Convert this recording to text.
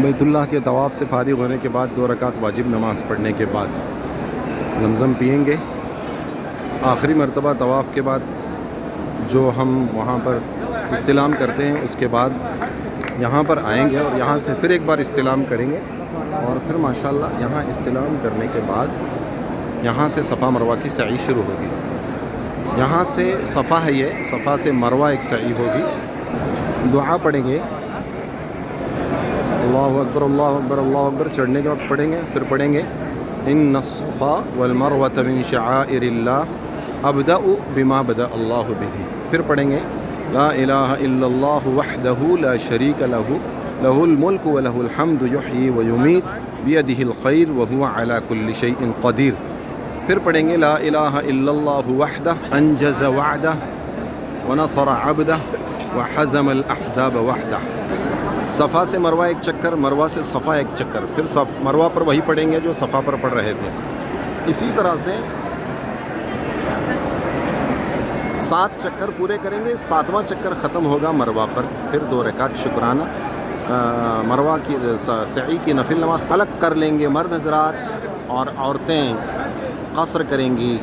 بیت اللہ کے طواف سے فارغ ہونے کے بعد 2 رکعت واجب نماز پڑھنے کے بعد زمزم پئیں گے. آخری مرتبہ طواف کے بعد جو ہم وہاں پر استلام کرتے ہیں اس کے بعد یہاں پر آئیں گے اور یہاں سے پھر ایک بار استلام کریں گے اور پھر ماشاءاللہ یہاں استلام کرنے کے بعد یہاں سے صفا مروہ کی سعی شروع ہوگی. یہاں سے صفا ہے، یہ صفا سے مروہ ایک سعی ہوگی. دعا پڑھیں گے اللہ اکبر اللہ اکبر اللہ اکبر، چڑھنے کے وقت پڑھیں گے. پھر پڑھیں گے ان الصفا والمروۃ من شعائر اللہ ابدأ بما بدأ اللہ بہ. پھر پڑھیں گے لا الہ الا اللہ وحدہ لا شریک لہ لہ الملک ولہ الحمد یحیی ویمیت بیدہ الخیر وہو علی کل شیء قدیر. پھر پڑھیں گے لا الہ الا اللہ وحدہ انجز وعدہ ونصر عبدہ وحزم الاحزاب وحدہ. صفا سے مروہ ایک چکر، مروہ سے صفا ایک چکر، پھر مروہ پر وہی پڑھیں گے جو صفا پر پڑھ رہے تھے. اسی طرح سے 7 چکر پورے کریں گے. 7واں چکر ختم ہوگا مروہ پر. پھر 2 رکعت شکرانہ مروہ کی سعی کی نفل نماز الگ کر لیں گے مرد حضرات، اور عورتیں قصر کریں گی.